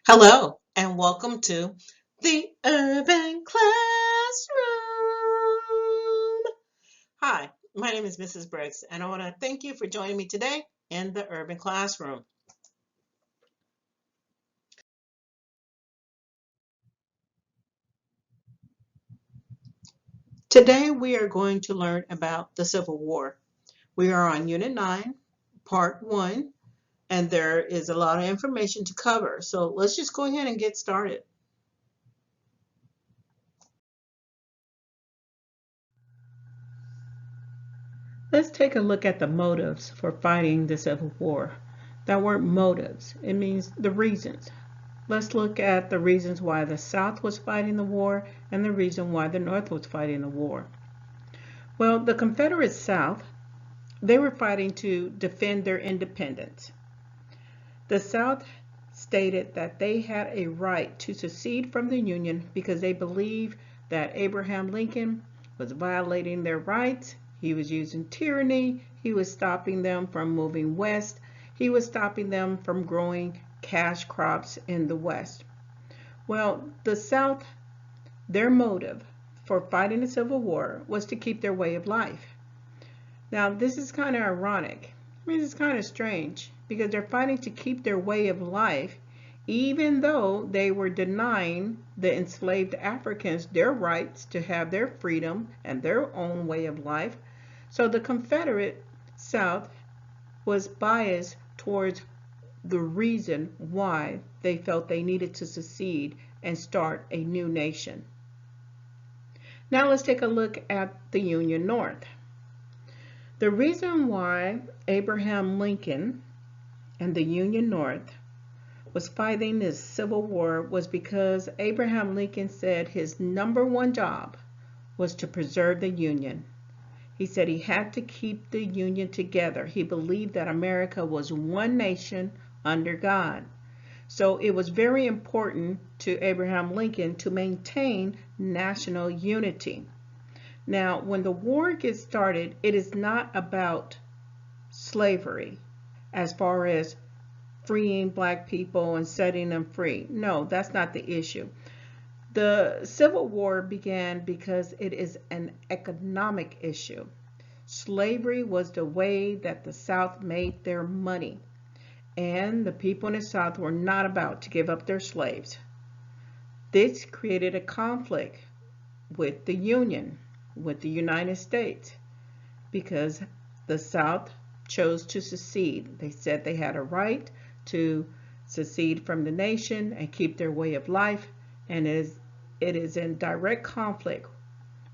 Hello, and welcome to the Urban Classroom. Hi, my name is Mrs. Briggs, and I want to thank you for joining me today in the Urban Classroom. Today, we are going to learn about the Civil War. We are on Unit 9, Part 1, and there is a lot of information to cover. So let's just go ahead and get started. Let's take a look at the motives for fighting the Civil War. That word motives, it means the reasons. Let's look at the reasons why the South was fighting the war and the reason why the North was fighting the war. Well, the Confederate South, they were fighting to defend their independence. The South stated that they had a right to secede from the Union because they believed that Abraham Lincoln was violating their rights. He was using tyranny. He was stopping them from moving west. He was stopping them from growing cash crops in the West. Well, the South, their motive for fighting the Civil War was to keep their way of life. Now, this is kind of ironic. I mean, it's kind of strange because they're fighting to keep their way of life, even though they were denying the enslaved Africans their rights to have their freedom and their own way of life. So the Confederate South was biased towards the reason why they felt they needed to secede and start a new nation. Now let's take a look at the Union North. The reason why Abraham Lincoln and the Union North was fighting this Civil War was because Abraham Lincoln said his number one job was to preserve the Union. He said he had to keep the Union together. He believed that America was one nation under God. So it was very important to Abraham Lincoln to maintain national unity. Now, when the war gets started, it is not about slavery as far as freeing black people and setting them free. No, that's not the issue. The Civil War began because it is an economic issue. Slavery was the way that the South made their money, and the people in the South were not about to give up their slaves. This created a conflict with the Union, with the United States, because the South chose to secede. They said they had a right to secede from the nation and keep their way of life, and it is in direct conflict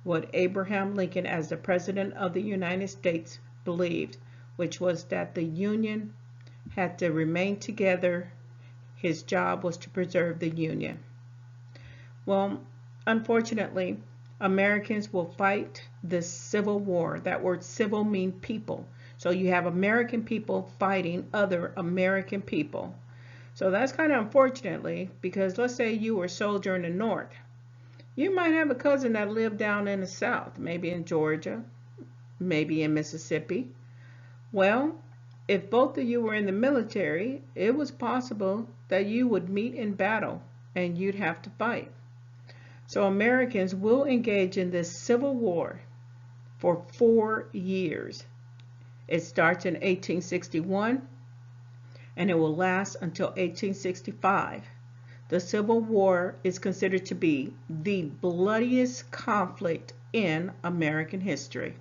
what Abraham Lincoln, as the President of the United States, believed, which was that the Union had to remain together. His job was to preserve the Union. Well, unfortunately, Americans will fight this Civil War. That word civil means people. So you have American people fighting other American people. So that's kind of unfortunately, because let's say you were a soldier in the North. You might have a cousin that lived down in the South, maybe in Georgia, maybe in Mississippi. Well, if both of you were in the military, it was possible that you would meet in battle and you'd have to fight. So Americans will engage in this Civil War for 4 years. It starts in 1861 and it will last until 1865. The Civil War is considered to be the bloodiest conflict in American history.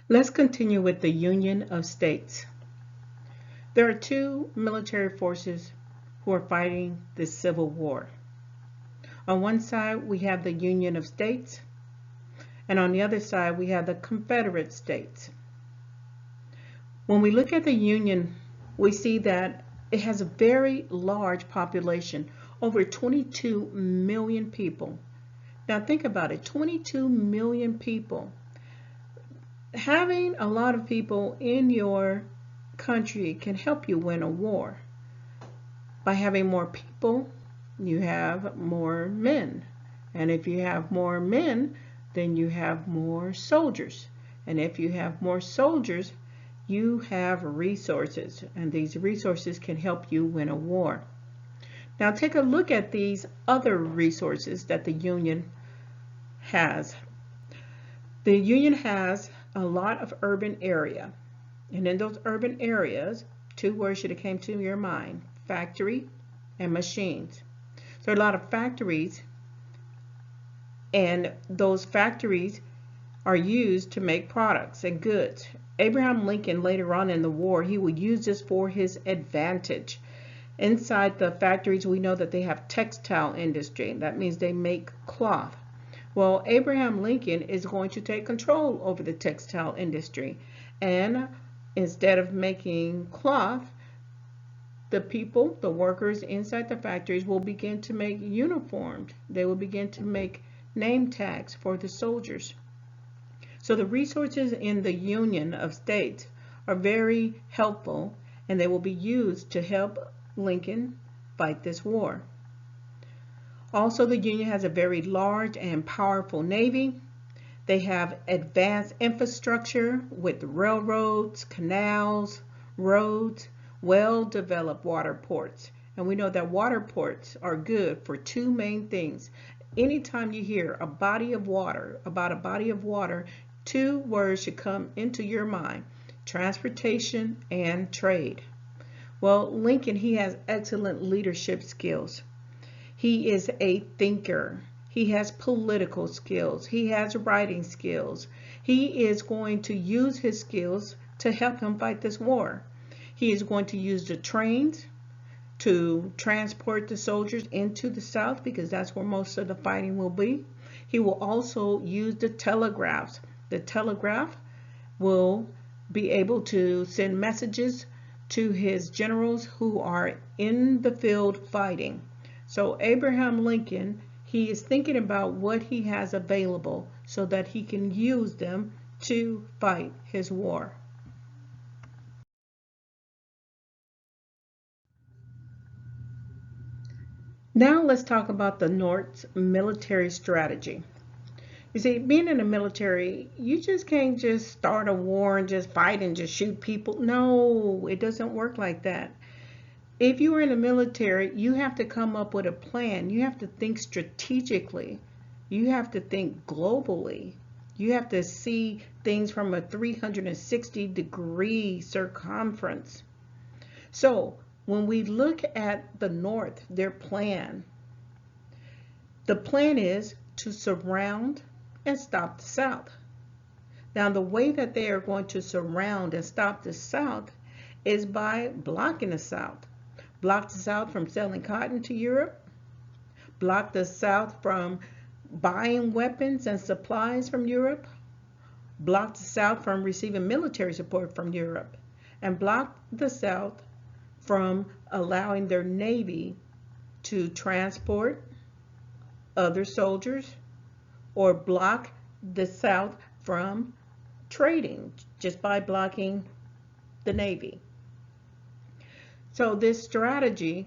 Let's continue with the Union of States. There are two military forces who are fighting this Civil War. On one side, we have the Union of States, and on the other side, we have the Confederate States. When we look at the Union, we see that it has a very large population, over 22 million people. Now think about it, 22 million people. Having a lot of people in your country can help you win a war. By having more people, you have more men. And if you have more men, then you have more soldiers. And if you have more soldiers, You have resources, and these resources can help you win a war. Now take a look at these other resources that the Union has. The Union has a lot of urban area, and in those urban areas, two words should have came to your mind: factory and machines. So a lot of factories, and those factories are used to make products and goods. Abraham Lincoln later on in the war, he would use this for his advantage. Inside the factories, we know that they have textile industry. That means they make cloth. Well, Abraham Lincoln is going to take control over the textile industry. And instead of making cloth, the people, the workers inside the factories will begin to make uniforms. They will begin to make name tags for the soldiers. So the resources in the Union of States are very helpful, and they will be used to help Lincoln fight this war. Also, the Union has a very large and powerful Navy. They have advanced infrastructure with railroads, canals, roads, well-developed water ports. And we know that water ports are good for two main things. Anytime you hear a body of water, about a body of water, two words should come into your mind: transportation and trade. Well, Lincoln, he has excellent leadership skills. He is a thinker. He has political skills. He has writing skills. He is going to use his skills to help him fight this war. He is going to use the trains to transport the soldiers into the South, because that's where most of the fighting will be. He will also use the telegraphs. The telegraph will be able to send messages to his generals who are in the field fighting. So Abraham Lincoln, he is thinking about what he has available so that he can use them to fight his war. Now let's talk about the North's military strategy. You see, being in the military, you just can't just start a war and just fight and just shoot people. No, it doesn't work like that. If you are in the military, you have to come up with a plan. You have to think strategically. You have to think globally. You have to see things from a 360-degree circumference. So when we look at the North, their plan, the plan is to surround and stop the South. Now, the way that they are going to surround and stop the South is by blocking the South. Block the South from selling cotton to Europe. Block the South from buying weapons and supplies from Europe. Block the South from receiving military support from Europe. And block the South from allowing their Navy to transport other soldiers, or block the South from trading just by blocking the Navy. So this strategy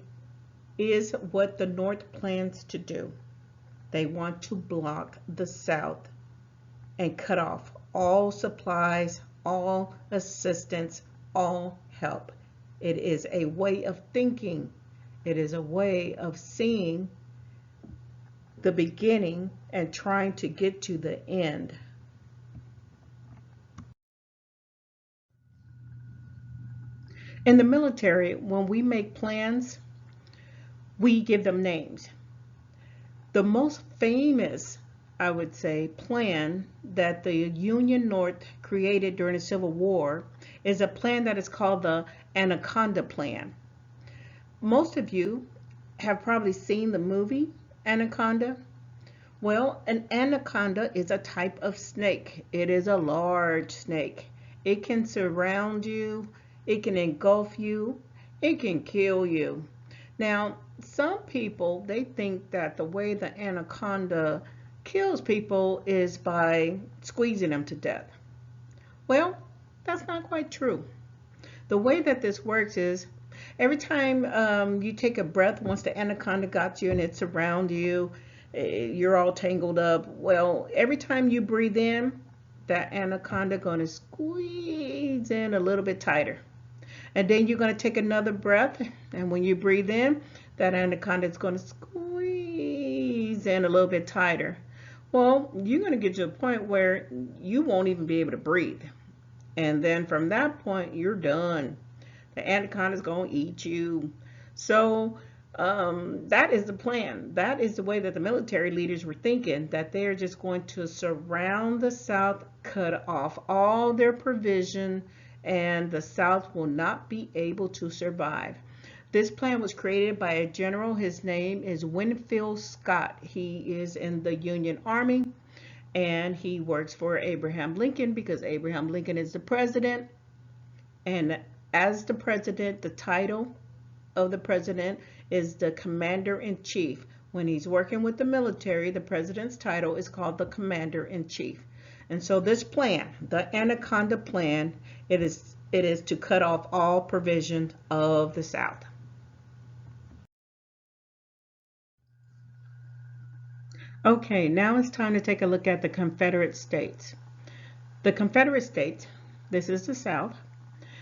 is what the North plans to do. They want to block the South and cut off all supplies, all assistance, all help. It is a way of thinking. It is a way of seeing the beginning and trying to get to the end. In the military, when we make plans, we give them names. The most famous, I would say, plan that the Union North created during the Civil War is a plan that is called the Anaconda Plan. Most of you have probably seen the movie Anaconda. Well, an anaconda is a type of snake. It is a large snake. It can surround you. It can engulf you. It can kill you. Now, some people, they think that the way the anaconda kills people is by squeezing them to death. Well, that's not quite true. The way that this works is every time you take a breath, once the anaconda got you and it's around you, you're all tangled up. Well, every time you breathe in, that anaconda going to squeeze in a little bit tighter. And then you're going to take another breath. And when you breathe in, that anaconda is going to squeeze in a little bit tighter. Well, you're going to get to a point where you won't even be able to breathe. And then from that point, you're done. The anaconda is going to eat you. So that is the plan. That is the way that the military leaders were thinking, that they're just going to surround the South, cut off all their provision, and the South will not be able to survive. This plan was created by a general. His name is Winfield Scott. He is in the Union Army, and he works for Abraham Lincoln because Abraham Lincoln is the president. And as the president, the title of the president is the commander-in-chief. When he's working with the military, the president's title is called the commander-in-chief. And so this plan, the Anaconda plan, it is to cut off all provision of the South. Okay, now it's time to take a look at the Confederate States. The Confederate States, this is the South,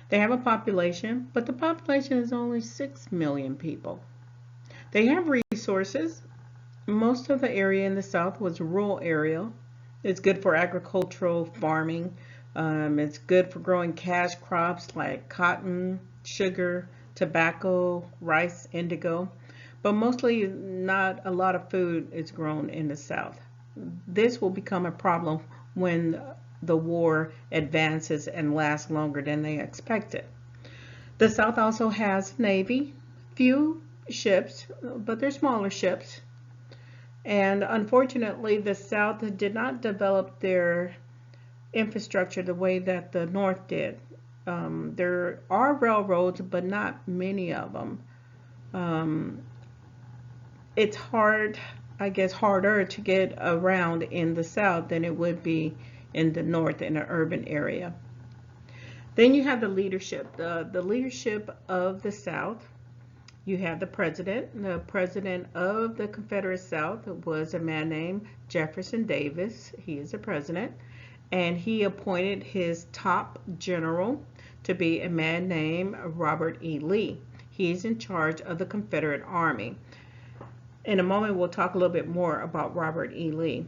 they have a population, but the population is only 6 million people. They have resources. Most of the area in the South was rural area. It's good for agricultural farming. It's good for growing cash crops like cotton, sugar, tobacco, rice, indigo. But mostly not a lot of food is grown in the South. This will become a problem when the war advances and lasts longer than they expected. The South also has Navy, few ships, but they're smaller ships. And unfortunately, the South did not develop their infrastructure the way that the North did. There are railroads, but not many of them. It's hard, I guess, harder to get around in the South than it would be in the North in an urban area. Then you have the leadership. The leadership of the South. You have the president. The president of the Confederate South was a man named Jefferson Davis. He is the president. And he appointed his top general to be a man named Robert E. Lee. He's in charge of the Confederate Army. In a moment, we'll talk a little bit more about Robert E. Lee.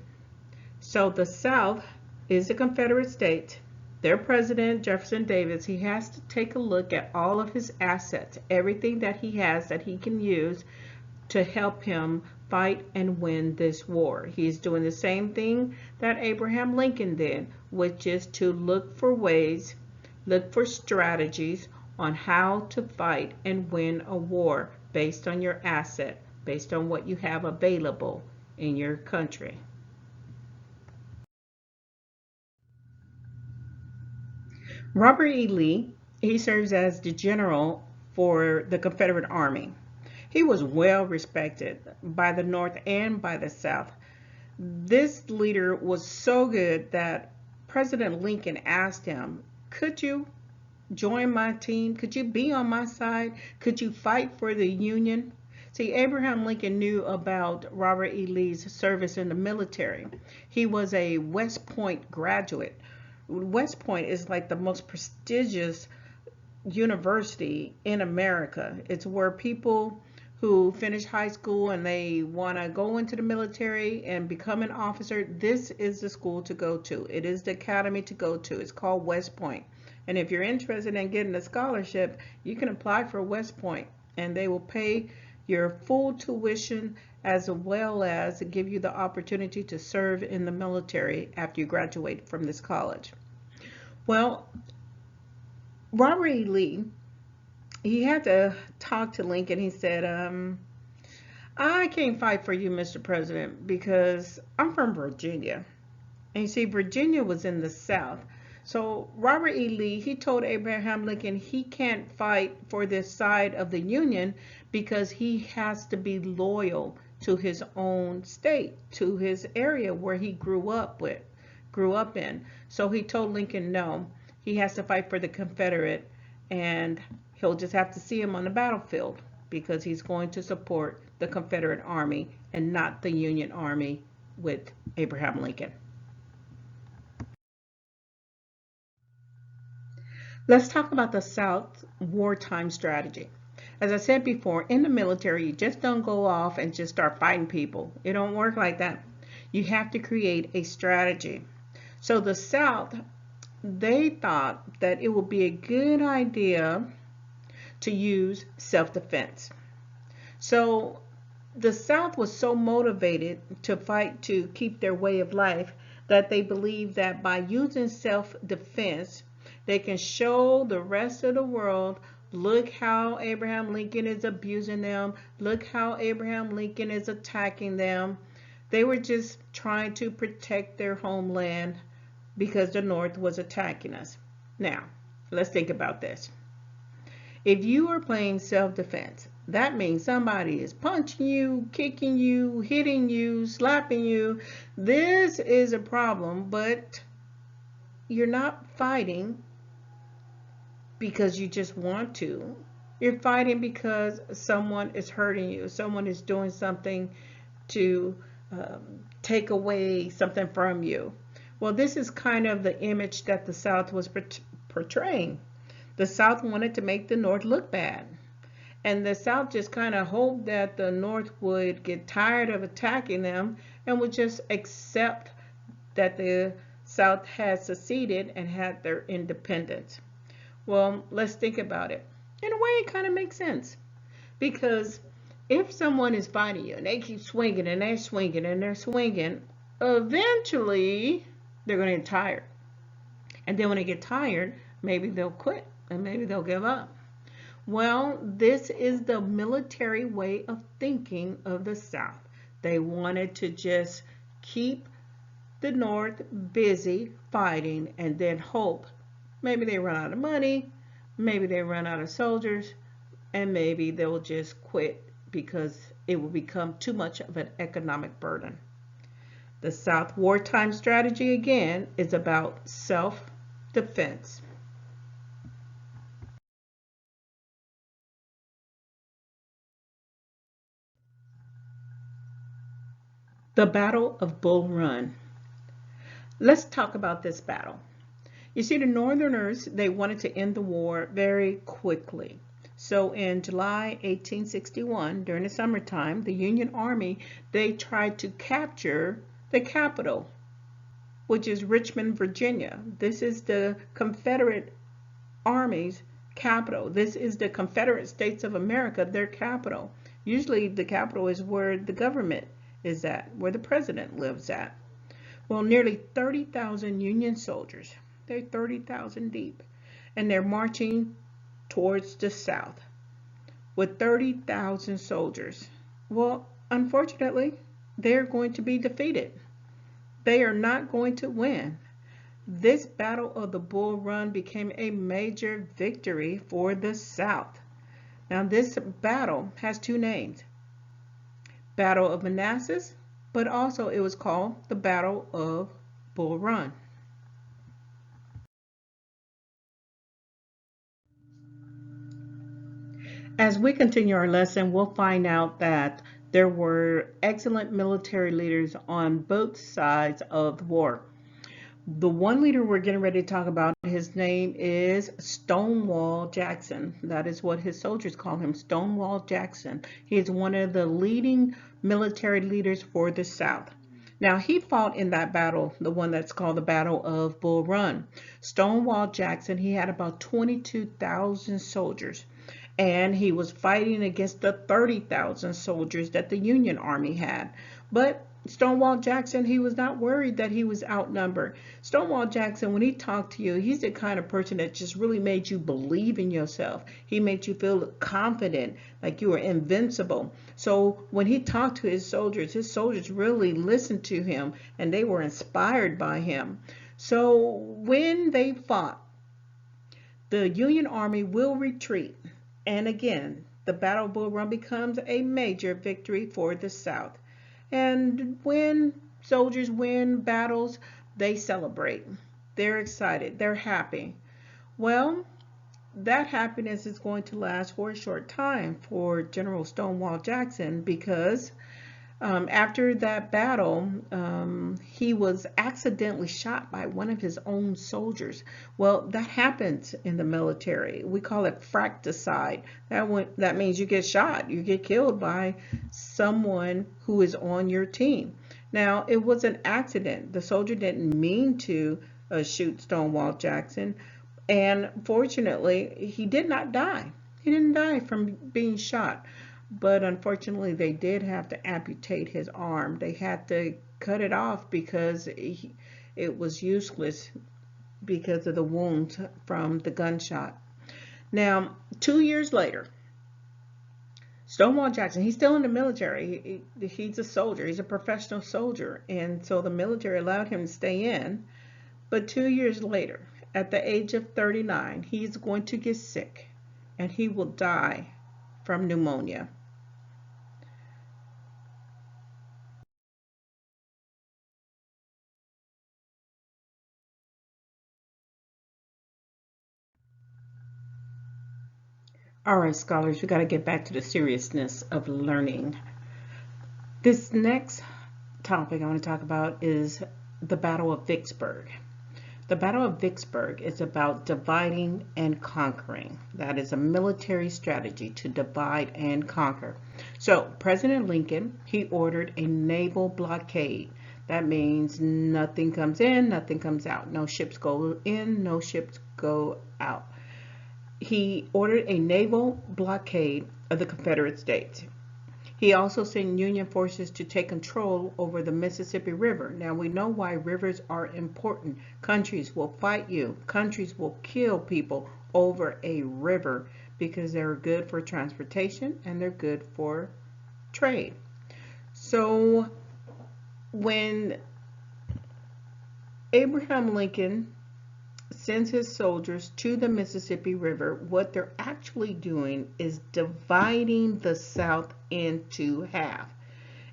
So the South is the Confederate States. Their president, Jefferson Davis, he has to take a look at all of his assets, everything that he has that he can use to help him fight and win this war. He's doing the same thing that Abraham Lincoln did, which is to look for ways, look for strategies on how to fight and win a war based on your asset, based on what you have available in your country. Robert E. Lee, he serves as the general for the Confederate Army. He was well respected by the North and by the South. This leader was so good that President Lincoln asked him, could you join my team? Could you be on my side? Could you fight for the Union? See, Abraham Lincoln knew about Robert E. Lee's service in the military. He was a West Point graduate. West Point is like the most prestigious university in America. It's where people who finish high school and they want to go into the military and become an officer, this is the school to go to. It is the academy to go to. It's called West Point. And if you're interested in getting a scholarship, you can apply for West Point, and they will pay your full tuition as well as give you the opportunity to serve in the military after you graduate from this college. Well, Robert E. Lee, he had to talk to Lincoln. He said, I can't fight for you, Mr. President, because I'm from Virginia. And you see, Virginia was in the South. So Robert E. Lee, he told Abraham Lincoln he can't fight for this side of the Union because he has to be loyal to his own state, to his area where he grew up in. So he told Lincoln no, he has to fight for the Confederate, and he'll just have to see him on the battlefield because he's going to support the Confederate Army and not the Union Army with Abraham Lincoln. Let's talk about the South wartime strategy. As I said before, in the military, you just don't go off and just start fighting people. It don't work like that. You have to create a strategy. So the South, they thought that it would be a good idea to use self-defense. So the South was so motivated to fight to keep their way of life that they believed that by using self-defense, they can show the rest of the world, look how Abraham Lincoln is abusing them, look how Abraham Lincoln is attacking them. They were just trying to protect their homeland because the North was attacking us. Now, let's think about this. If you are playing self-defense, that means somebody is punching you, kicking you, hitting you, slapping you. This is a problem, but you're not fighting because you just want to. You're fighting because someone is hurting you. Someone is doing something to take away something from you. Well, this is kind of the image that the South was portraying. The South wanted to make the North look bad. And the South just kind of hoped that the North would get tired of attacking them and would just accept that the South had seceded and had their independence. Well, let's think about it. In a way, it kind of makes sense. Because if someone is fighting you and they keep swinging and they're swinging and they're swinging, eventually they're going to get tired. And then when they get tired, maybe they'll quit and maybe they'll give up. Well, this is the military way of thinking of the South. They wanted to just keep the North busy fighting and then hope maybe they run out of money, maybe they run out of soldiers, and maybe they'll just quit because it will become too much of an economic burden. The South wartime strategy, again, is about self-defense. The Battle of Bull Run. Let's talk about this battle. You see, the Northerners, they wanted to end the war very quickly. So in July 1861, during the summertime, the Union Army, they tried to capture the capital, which is Richmond, Virginia. This is the Confederate Army's capital. This is the Confederate States of America, their capital. Usually the capital is where the government is at, where the president lives at. Well, nearly 30,000 Union soldiers, they're 30,000 deep, and they're marching towards the South with 30,000 soldiers. Well, unfortunately, they're going to be defeated. They are not going to win. This Battle of the Bull Run became a major victory for the South. Now, this battle has two names. Battle of Manassas, but also it was called the Battle of Bull Run. As we continue our lesson, we'll find out that there were excellent military leaders on both sides of the war. The one leader we're getting ready to talk about, his name is Stonewall Jackson. That is what his soldiers call him, Stonewall Jackson. He is one of the leading military leaders for the South. Now, he fought in that battle, the one that's called the Battle of Bull Run. Stonewall Jackson, he had about 22,000 soldiers, and he was fighting against the 30,000 soldiers that the Union Army had. But Stonewall Jackson, he was not worried that he was outnumbered. Stonewall Jackson, when he talked to you, he's the kind of person that just really made you believe in yourself. He made you feel confident, like you were invincible. So when he talked to his soldiers really listened to him and they were inspired by him. So when they fought, the Union Army will retreat. And again, the Battle of Bull Run becomes a major victory for the South. And when soldiers win battles, they celebrate. They're excited. They're happy. Well, that happiness is going to last for a short time for General Stonewall Jackson because After that battle, he was accidentally shot by one of his own soldiers. Well, that happens in the military. We call it fratricide. That means you get shot, you get killed by someone who is on your team. Now, it was an accident. The soldier didn't mean to shoot Stonewall Jackson, and fortunately, he did not die. He didn't die from being shot. But unfortunately, they did have to amputate his arm. They had to cut it off because it was useless because of the wounds from the gunshot. Now, 2 years later, Stonewall Jackson, he's still in the military. He's a soldier. He's a professional soldier. And so the military allowed him to stay in. But 2 years later, at the age of 39, he's going to get sick and he will die from pneumonia. All right, scholars, we got to get back to the seriousness of learning. This next topic I want to talk about is the Battle of Vicksburg. The Battle of Vicksburg is about dividing and conquering. That is a military strategy to divide and conquer. So President Lincoln, he ordered a naval blockade. That means nothing comes in, nothing comes out. No ships go in, no ships go out. He ordered a naval blockade of the Confederate States. He also sent Union forces to take control over the Mississippi River. Now we know why rivers are important. Countries will fight you. Countries will kill people over a river because they're good for transportation and they're good for trade. So when Abraham Lincoln sends his soldiers to the Mississippi River, what they're actually doing is dividing the South into half.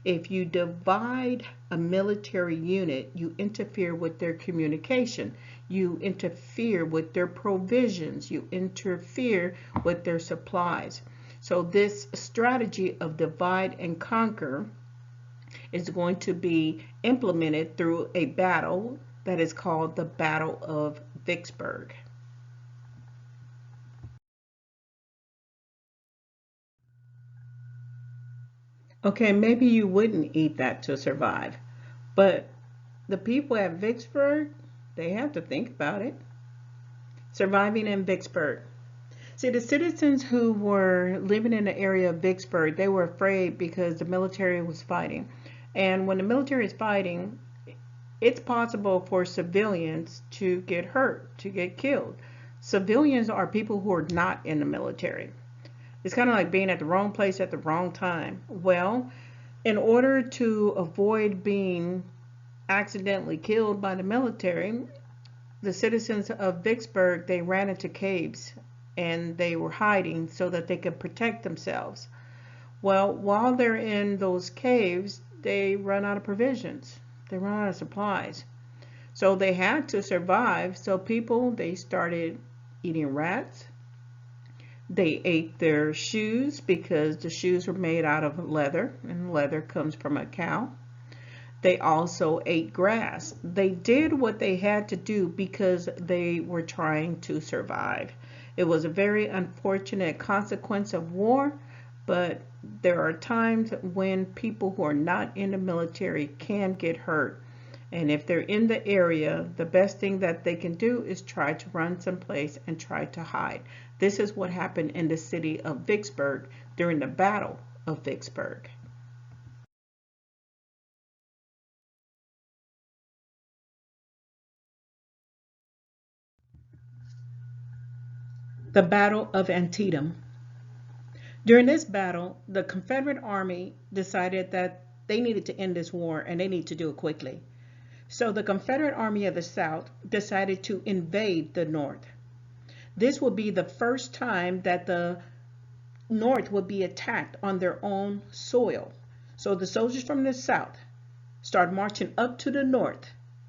If you divide a military unit, you interfere with their communication, you interfere with their provisions, you interfere with their supplies. So this strategy of divide and conquer is going to be implemented through a battle that is called the Battle of Vicksburg. Okay, maybe you wouldn't eat that to survive, but the people at Vicksburg, they have to think about it. Surviving in Vicksburg. See, the citizens who were living in the area of Vicksburg, they were afraid because the military was fighting. And when the military is fighting, it's possible for civilians to get hurt, to get killed. Civilians are people who are not in the military. It's kind of like being at the wrong place at the wrong time. Well, in order to avoid being accidentally killed by the military, the citizens of Vicksburg, they ran into caves and they were hiding so that they could protect themselves. Well, while they're in those caves, they run out of provisions. They run out of supplies. So they had to survive. So people, they started eating rats. They ate their shoes because the shoes were made out of leather, and leather comes from a cow. They also ate grass. They did what they had to do because they were trying to survive. It was a very unfortunate consequence of war, but there are times when people who are not in the military can get hurt. And if they're in the area, the best thing that they can do is try to run someplace and try to hide. This is what happened in the city of Vicksburg during the Battle of Vicksburg. The Battle of Antietam. During this battle, the Confederate Army decided that they needed to end this war and they need to do it quickly. So the Confederate Army of the South decided to invade the North. This would be the first time that the North would be attacked on their own soil. So the soldiers from the South start marching up to the North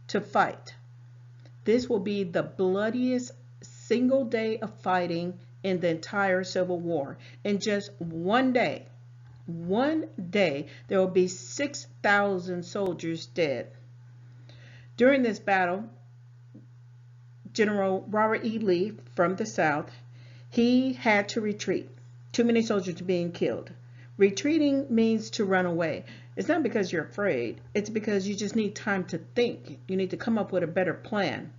to fight. This will be the bloodiest single day of fighting in the entire Civil War. In just one day, One day, there will be 6,000 soldiers dead. During this battle, General Robert E. Lee from the South, he had to retreat. Too many soldiers being killed. Retreating means to run away. It's not because you're afraid. It's because you just need time to think. You need to come up with a better plan.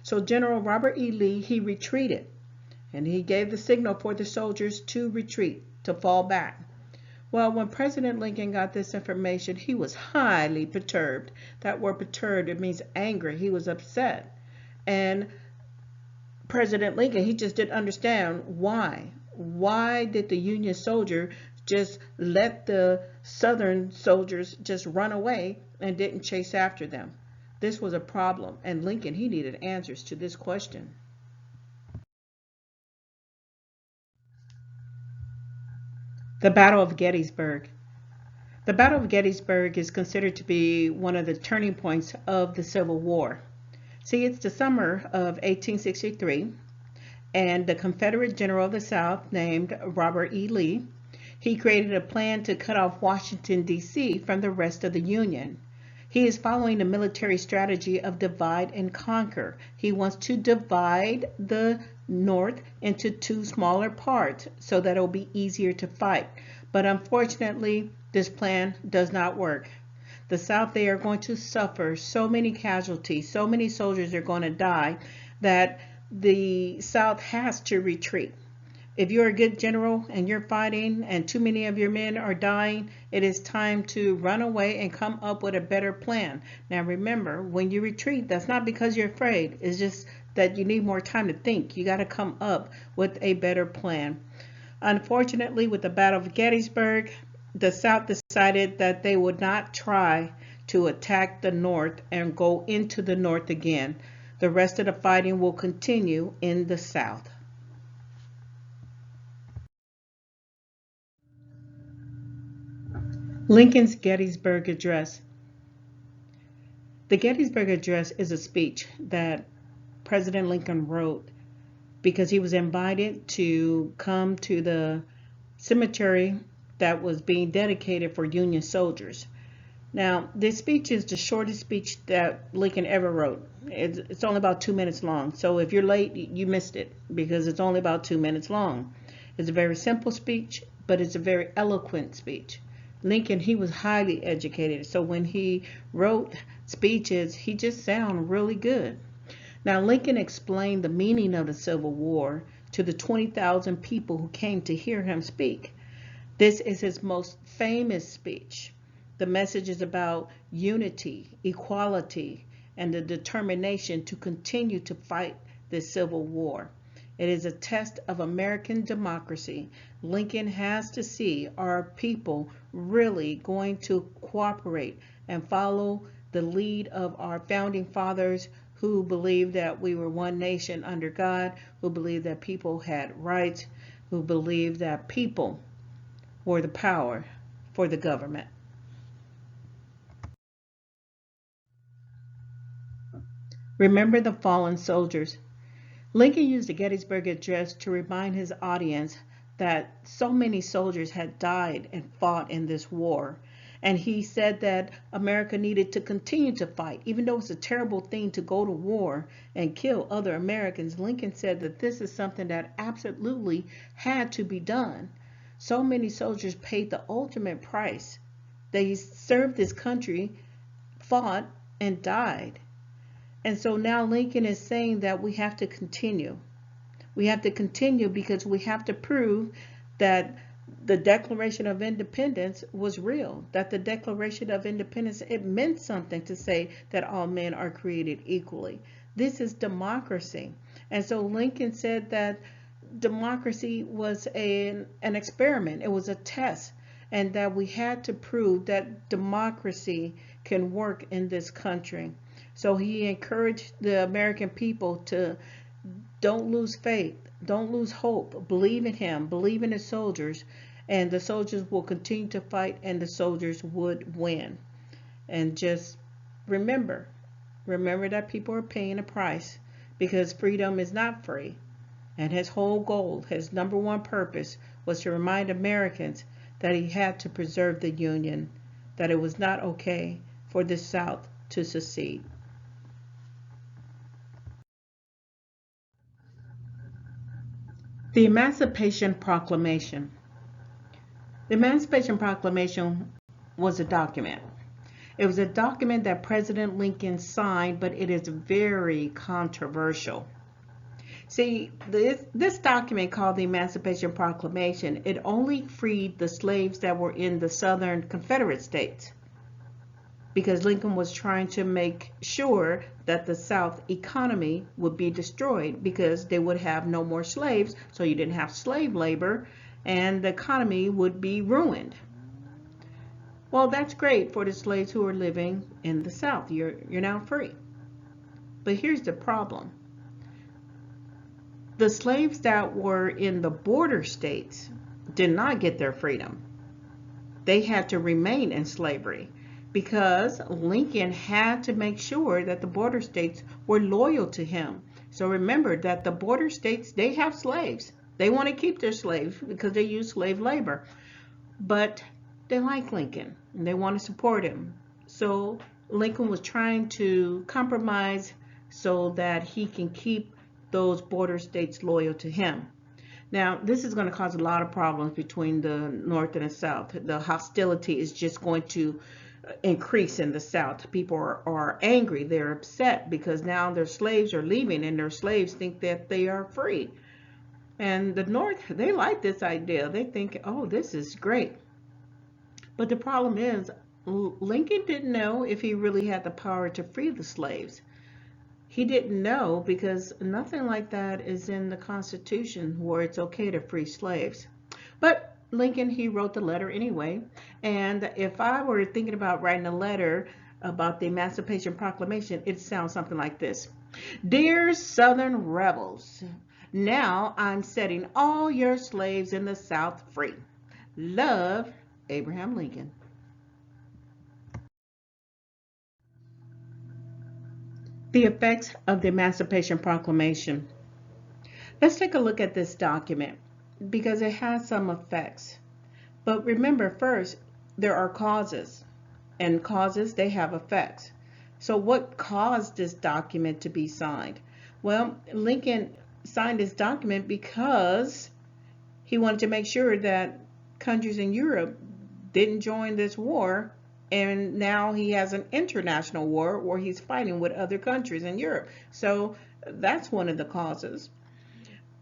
So General Robert E. Lee, he retreated, and he gave the signal for the soldiers to retreat, to fall back. Well, when President Lincoln got this information, he was highly perturbed. That word perturbed, it means angry. He was upset. And President Lincoln, he just didn't understand why. Why did the Union soldier just let the Southern soldiers just run away and didn't chase after them? This was a problem, and Lincoln, he needed answers to this question. The Battle of Gettysburg. The Battle of Gettysburg is considered to be one of the turning points of the Civil War. See, it's the summer of 1863, and the Confederate General of the South named Robert E. Lee, he created a plan to cut off Washington, D.C. from the rest of the Union. He is following the military strategy of divide and conquer. He wants to divide the North into two smaller parts so that it will be easier to fight. But unfortunately, this plan does not work. The South, they are going to suffer so many casualties, so many soldiers are going to die that the South has to retreat. If you're a good general and you're fighting and too many of your men are dying, it is time to run away and come up with a better plan. Now remember, when you retreat, that's not because you're afraid. It's just that you need more time to think. You got to come up with a better plan. Unfortunately, with the Battle of Gettysburg, the South decided that they would not try to attack the North and go into the North again. The rest of the fighting will continue in the South. Lincoln's Gettysburg Address. The Gettysburg Address is a speech that President Lincoln wrote because he was invited to come to the cemetery that was being dedicated for Union soldiers. Now, this speech is the shortest speech that Lincoln ever wrote. It's only about 2 minutes long. So if you're late, you missed it because it's only about 2 minutes long. It's a very simple speech, but it's a very eloquent speech. Lincoln, he was highly educated. So when he wrote speeches, he just sounded really good. Now, Lincoln explained the meaning of the Civil War to the 20,000 people who came to hear him speak. This is his most famous speech. The message is about unity, equality, and the determination to continue to fight this Civil War. It is a test of American democracy. Lincoln has to see, are people really going to cooperate and follow the lead of our founding fathers who believed that we were one nation under God, who believed that people had rights, who believed that people were the power for the government. Remember the fallen soldiers. Lincoln used the Gettysburg Address to remind his audience that so many soldiers had died and fought in this war. And he said that America needed to continue to fight. Even though it's a terrible thing to go to war and kill other Americans, Lincoln said that this is something that absolutely had to be done. So many soldiers paid the ultimate price. They served this country, fought, and died. And so now Lincoln is saying that we have to continue. We have to continue because we have to prove that the Declaration of Independence was real, that the Declaration of Independence, it meant something to say that all men are created equally. This is democracy. And so Lincoln said that democracy was an experiment. It was a test, and that we had to prove that democracy can work in this country. So he encouraged the American people to don't lose faith, don't lose hope, believe in him, believe in his soldiers, and the soldiers will continue to fight and the soldiers would win. And just remember that people are paying a price because freedom is not free. And his whole goal, his number one purpose was to remind Americans that he had to preserve the Union, that it was not okay for the South to secede. The Emancipation Proclamation. The Emancipation Proclamation was a document. It was a document that President Lincoln signed, but it is very controversial. See, this document called the Emancipation Proclamation, it only freed the slaves that were in the Southern Confederate States, because Lincoln was trying to make sure that the South economy would be destroyed because they would have no more slaves, so you didn't have slave labor, and the economy would be ruined. Well, that's great for the slaves who are living in the South. You're now free. But here's the problem. The slaves that were in the border states did not get their freedom. They had to remain in slavery because Lincoln had to make sure that the border states were loyal to him. So remember that the border states, they have slaves. They want to keep their slaves because they use slave labor. But they like Lincoln and they want to support him. So Lincoln was trying to compromise so that he can keep those border states loyal to him. Now, this is going to cause a lot of problems between the North and the South. The hostility is just going to increase in the South. People are angry. They're upset because now their slaves are leaving and their slaves think that they are free. And the North, they like this idea. They think, oh, this is great. But the problem is, Lincoln didn't know if he really had the power to free the slaves. He didn't know because nothing like that is in the Constitution where it's okay to free slaves. But Lincoln, he wrote the letter anyway. And if I were thinking about writing a letter about the Emancipation Proclamation, it sounds something like this. Dear Southern rebels, now I'm setting all your slaves in the South free. Love, Abraham Lincoln. The effects of the Emancipation Proclamation. Let's take a look at this document because it has some effects. But remember first, there are causes, and causes, they have effects. So what caused this document to be signed? Well, Lincoln signed this document because he wanted to make sure that countries in Europe didn't join this war, and now he has an international war where he's fighting with other countries in Europe. So that's one of the causes.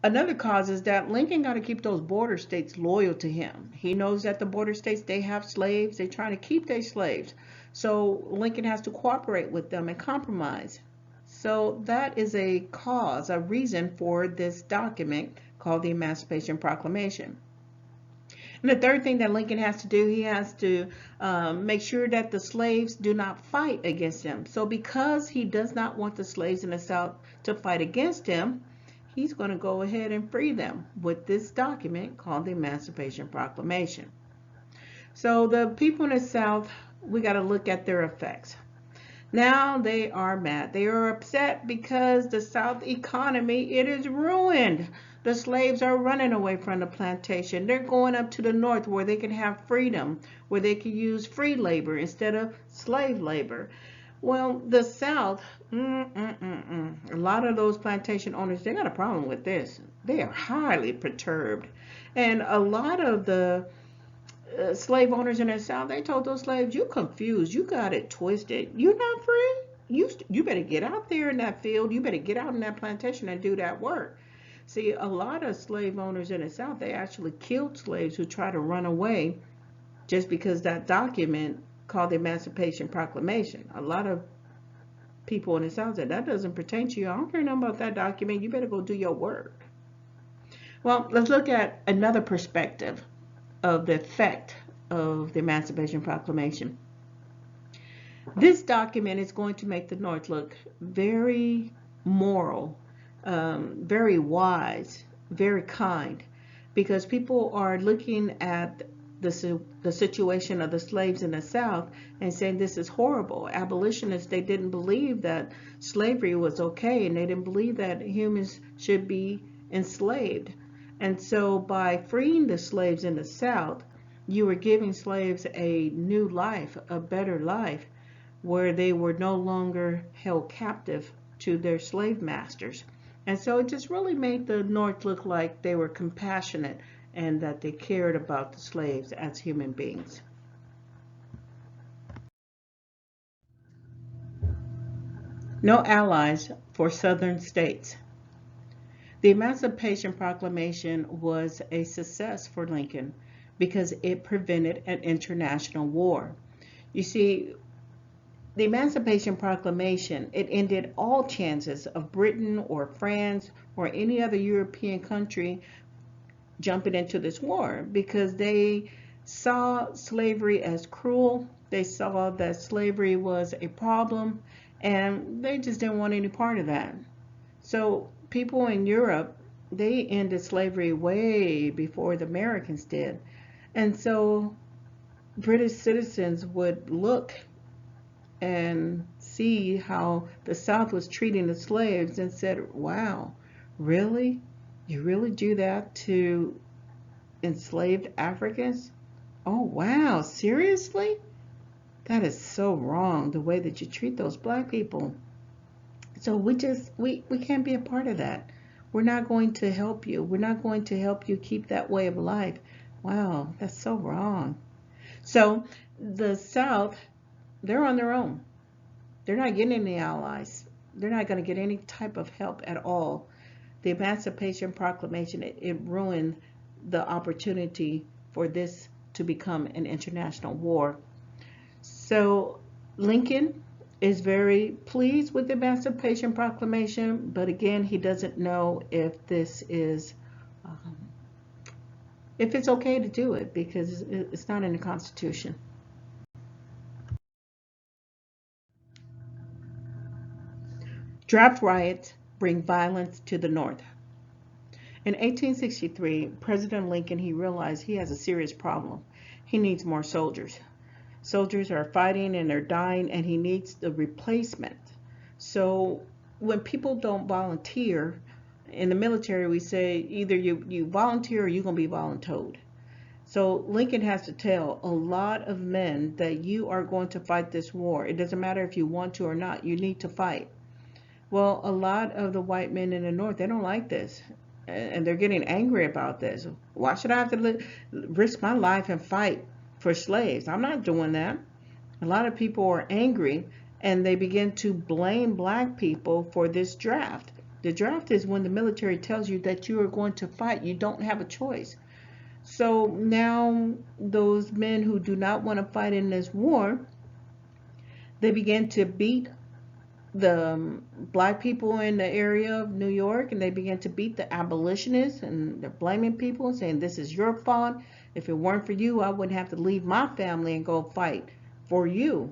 Another cause is that Lincoln got to keep those border states loyal to him. He knows that the border states, they have slaves. They're trying to keep their slaves. So Lincoln has to cooperate with them and compromise. So that is a cause, a reason for this document called the Emancipation Proclamation. And the third thing that Lincoln has to do, he has to make sure that the slaves do not fight against him. So because he does not want the slaves in the South to fight against him, he's going to go ahead and free them with this document called the Emancipation Proclamation. So the people in the South, we got to look at their effects. Now they are mad. They are upset because the South economy, it is ruined. The slaves are running away from the plantation. They're going up to the North where they can have freedom, where they can use free labor instead of slave labor. Well, the South, a lot of those plantation owners, they got a problem with this. They are highly perturbed. And a lot of the slave owners in the South, they told those slaves, you confused, you got it twisted. You're not free. You better get out there in that field. You better get out in that plantation and do that work. See, a lot of slave owners in the South, they actually killed slaves who tried to run away just because that document called the Emancipation Proclamation. A lot of people in the South said, that doesn't pertain to you. I don't care nothing about that document. You better go do your work. Well, let's look at another perspective of the effect of the Emancipation Proclamation. This document is going to make the North look very moral, very wise, very kind, because people are looking at the situation of the slaves in the South and saying this is horrible. Abolitionists, they didn't believe that slavery was okay, and they didn't believe that humans should be enslaved. And so by freeing the slaves in the South, You were giving slaves a new life, a better life, where they were no longer held captive to their slave masters. And so it just really made the North look like they were compassionate and that they cared about the slaves as human beings. No allies for Southern states. The Emancipation Proclamation was a success for Lincoln because it prevented an international war. You see, the Emancipation Proclamation, it ended all chances of Britain or France or any other European country jumping into this war because they saw slavery as cruel. They saw that slavery was a problem and they just didn't want any part of that. So people in Europe, they ended slavery way before the Americans did. And so British citizens would look and see how the South was treating the slaves and said, wow, really? You really do that to enslaved Africans? Oh, wow, seriously? That is so wrong, the way that you treat those black people. So we can't be a part of that. We're not going to help you. We're not going to help you keep that way of life. Wow, that's so wrong. So the South, they're on their own. They're not getting any allies. They're not going to get any type of help at all. The Emancipation Proclamation, it ruined the opportunity for this to become an international war. So Lincoln is very pleased with the Emancipation Proclamation, but again, he doesn't know if this is, um, if it's okay to do it because it's not in the Constitution. Draft riots bring violence to the North. In 1863, President Lincoln, he realized he has a serious problem. He needs more soldiers. Soldiers are fighting and they're dying and he needs the replacement. So when people don't volunteer, in the military we say either you volunteer or you're going to be voluntold. So Lincoln has to tell a lot of men that you are going to fight this war. It doesn't matter if you want to or not, you need to fight. Well, a lot of the white men in the North, they don't like this. And they're getting angry about this. Why should I have to risk my life and fight for slaves? I'm not doing that. A lot of people are angry and they begin to blame black people for this draft. The draft is when the military tells you that you are going to fight. You don't have a choice. So now those men who do not want to fight in this war, they begin to beat the black people in the area of New York, and they began to beat the abolitionists, and they're blaming people and saying this is your fault. If it weren't for you, I wouldn't have to leave my family and go fight for you.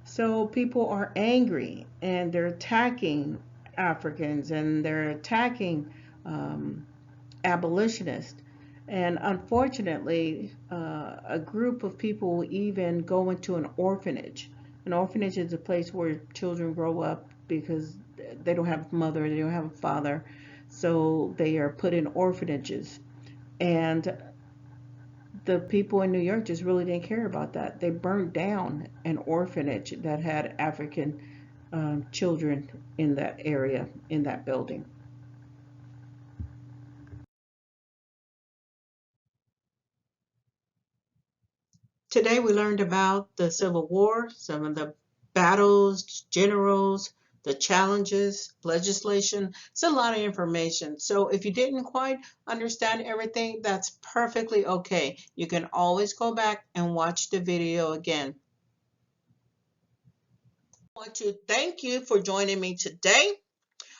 So people are angry and they're attacking Africans and they're attacking abolitionists. And unfortunately, a group of people will even go into an orphanage. An orphanage is a place where children grow up because they don't have a mother, they don't have a father, so they are put in orphanages. And the people in New York just really didn't care about that. They burned down an orphanage that had African children in that area, in that building. Today we learned about the Civil War, some of the battles, generals, the challenges, legislation. It's a lot of information. So if you didn't quite understand everything, that's perfectly okay. You can always go back and watch the video again. I want to thank you for joining me today.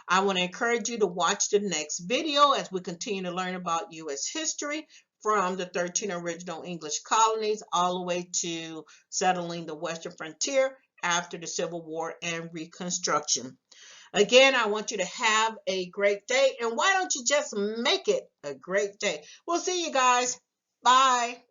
I want to encourage you to watch the next video as we continue to learn about U.S. history from the 13 original English colonies all the way to settling the Western frontier after the Civil War and Reconstruction. Again, I want you to have a great day, and why don't you just make it a great day? We'll see you guys. Bye.